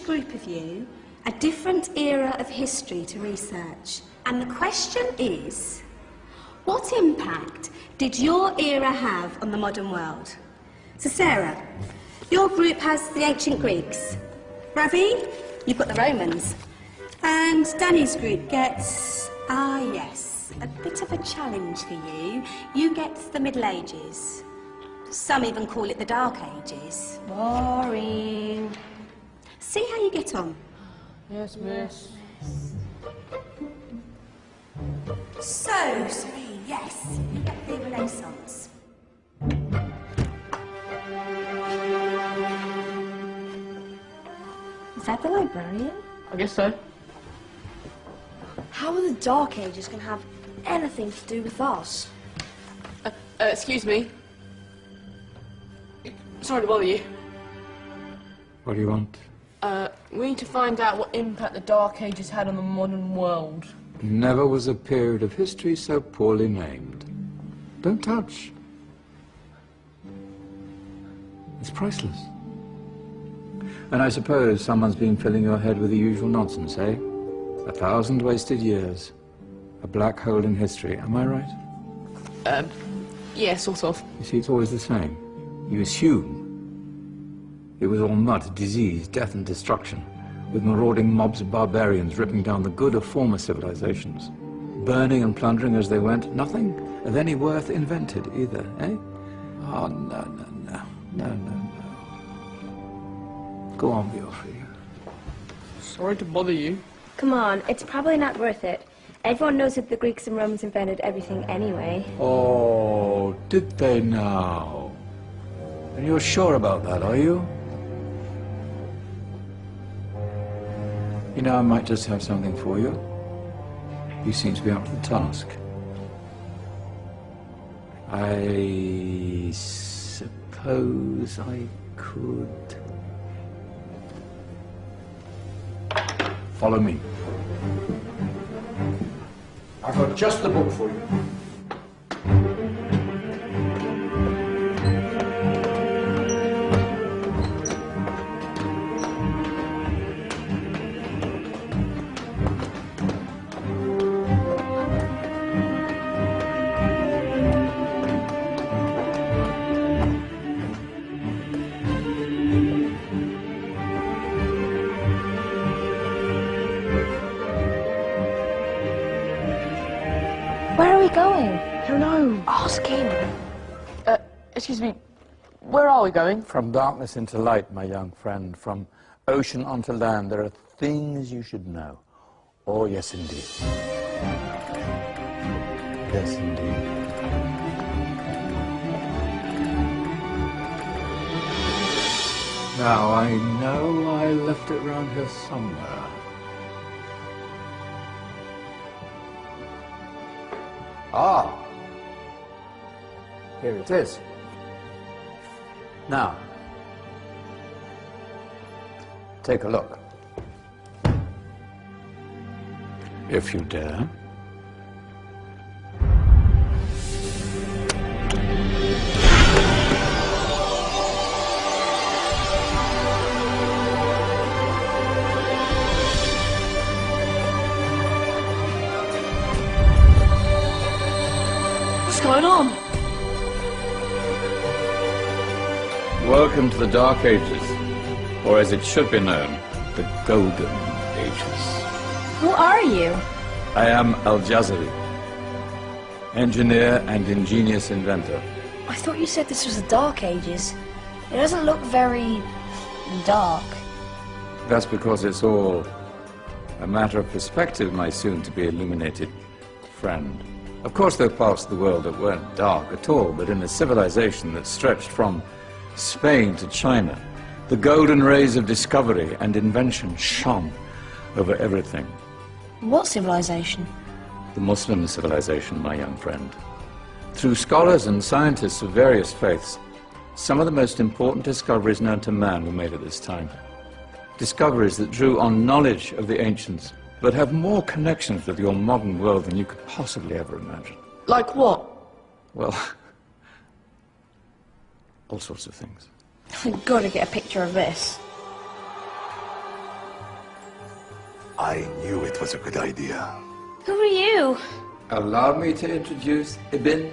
each group of you a different era of history to research. And the question is, what impact did your era have on the modern world? So Sarah, your group has the ancient Greeks. Ravi, you've got the Romans. And Danny's group gets, yes, a bit of a challenge for you. You get the Middle Ages. Some even call it the Dark Ages. Boring. See how you get on. Yes, miss. So, Serene, yes, you get the Renaissance. Is that the librarian? I guess so. How are the Dark Ages going to have anything to do with us? Excuse me. Sorry to bother you. What do you want? We need to find out what impact the Dark Ages had on the modern world. Never was a period of history so poorly named. Don't touch. It's priceless. And I suppose someone's been filling your head with the usual nonsense, eh? 1,000 wasted years. A black hole in history, am I right? Yeah, sort of. You see, it's always the same. You assume it was all mud, disease, death and destruction, with marauding mobs of barbarians ripping down the good of former civilizations, burning and plundering as they went. Nothing of any worth invented either, eh? Oh, no. Go on, Beofrey. Sorry to bother you. Come on, it's probably not worth it. Everyone knows that the Greeks and Romans invented everything anyway. Oh, did they now? And you're sure about that, are you? You know, I might just have something for you. You seem to be up to the task. I suppose I could... Follow me. I've got just the book for you. Where are we going? I don't know. Ask him. Excuse me. Where are we going? From darkness into light, my young friend. From ocean onto land, there are things you should know. Oh, yes, indeed. Yes, indeed. Now, I know I left it round here somewhere. Ah! Here it is. Now, take a look. If you dare. What's going on? Welcome to the Dark Ages, or as it should be known, the Golden Ages. Who are you? I am Al-Jazari, engineer and ingenious inventor. I thought you said this was the Dark Ages. It doesn't look very... dark. That's because it's all a matter of perspective, my soon-to-be illuminated friend. Of course, there are parts of the world that weren't dark at all, but in a civilization that stretched from Spain to China, the golden rays of discovery and invention shone over everything. What civilization? The Muslim civilization, my young friend. Through scholars and scientists of various faiths, some of the most important discoveries known to man were made at this time. Discoveries that drew on knowledge of the ancients, but have more connections with your modern world than you could possibly ever imagine. Like what? Well, all sorts of things. I've got to get a picture of this. I knew it was a good idea. Who are you? Allow me to introduce Ibn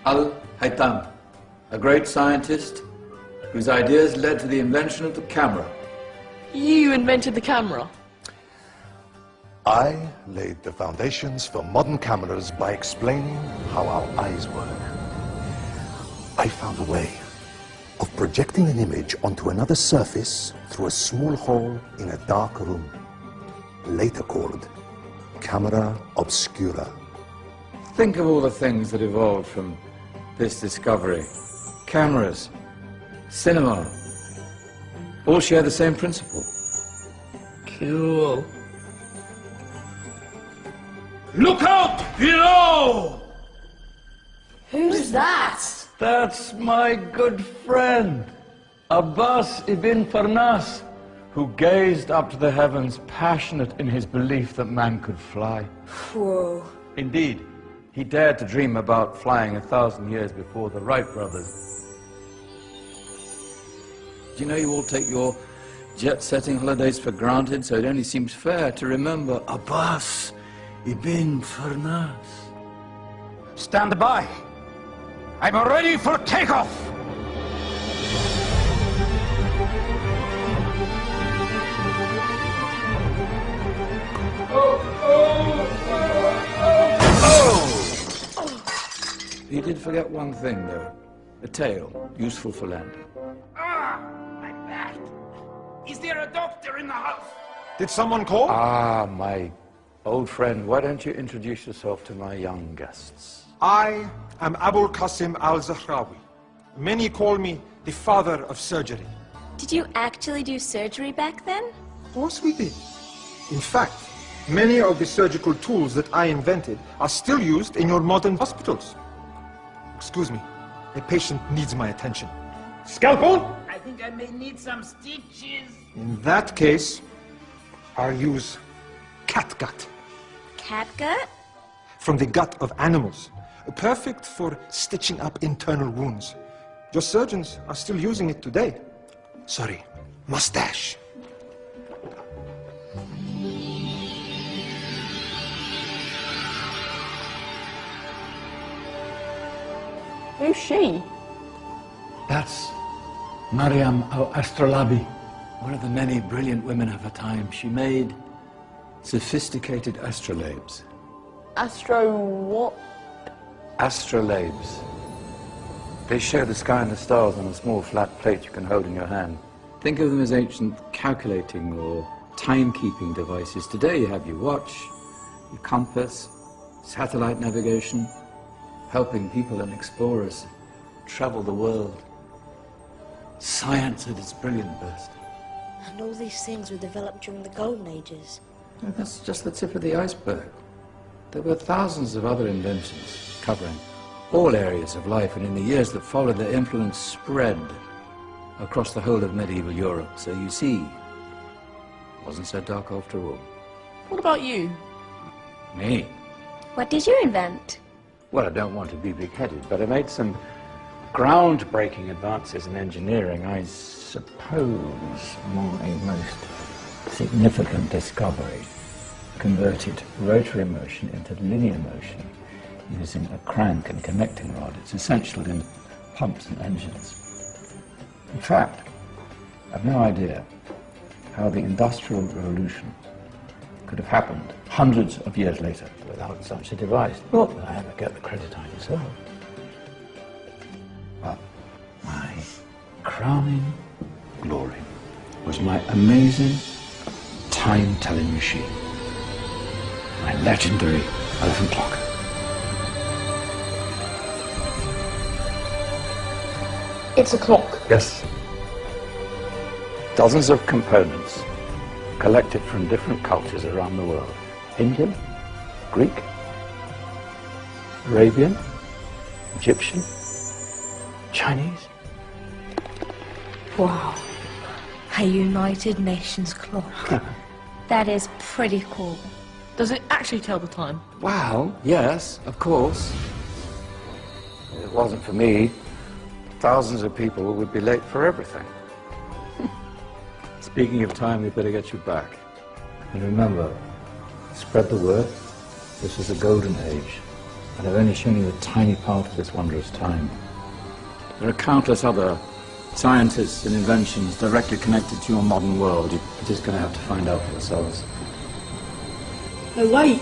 al-Haytham, a great scientist whose ideas led to the invention of the camera. You invented the camera? I laid the foundations for modern cameras by explaining how our eyes work. I found a way of projecting an image onto another surface through a small hole in a dark room, later called camera obscura. Think of all the things that evolved from this discovery. Cameras, cinema, all share the same principle. Cool. Look out below! Who's that? That's my good friend, Abbas ibn Farnas, who gazed up to the heavens, passionate in his belief that man could fly. Whoa. Indeed, he dared to dream about flying 1,000 years before the Wright brothers. Do you know you all take your jet-setting holidays for granted, so it only seems fair to remember Abbas ibn Farnas. stand by. I'm ready for takeoff. He did forget one thing, though. A tail, useful for landing. Ah, my back. Is there a doctor in the house? Did someone call? Ah, my old friend, why don't you introduce yourself to my young guests? I am Abul Qasim al-Zahrawi. Many call me the father of surgery. Did you actually do surgery back then? Of course we did. In fact, many of the surgical tools that I invented are still used in your modern hospitals. Excuse me, a patient needs my attention. Scalpel? I think I may need some stitches. In that case, I'll use catgut. Catgut? From the gut of animals. Perfect for stitching up internal wounds. Your surgeons are still using it today. Sorry, mustache. Who's she? That's Maryam al-Astrolabi, one of the many brilliant women of her time. She made sophisticated astrolabes. Astro what? Astrolabes. They show the sky and the stars on a small flat plate you can hold in your hand. Think of them as ancient calculating or timekeeping devices. Today you have your watch, your compass, satellite navigation, helping people and explorers travel the world. Science at its brilliant best. And all these things were developed during the Golden Ages. And that's just the tip of the iceberg. There were thousands of other inventions covering all areas of life, and in the years that followed, their influence spread across the whole of medieval Europe. So you see, it wasn't so dark after all. What about you? Me? What did you invent? Well, I don't want to be big-headed, but I made some groundbreaking advances in engineering. I suppose my most significant discovery converted rotary motion into linear motion using a crank and connecting rod. It's essential in pumps and engines. In fact, I've no idea how the Industrial Revolution could have happened hundreds of years later without such a device. Not that I ever get the credit I deserve. But my crowning glory was my amazing time-telling machine, my legendary elephant clock. It's a clock. Yes. Dozens of components collected from different cultures around the world. Indian, Greek, Arabian, Egyptian, Chinese. Wow. A United Nations clock. That is pretty cool. Does it actually tell the time? Well, yes, of course. If it wasn't for me, thousands of people would be late for everything. Speaking of time, we'd better get you back. And remember, spread the word. This is the golden age, and I've only shown you a tiny part of this wondrous time. There are countless other scientists and inventions directly connected to your modern world. You're just going to have to find out for yourselves. No, wait.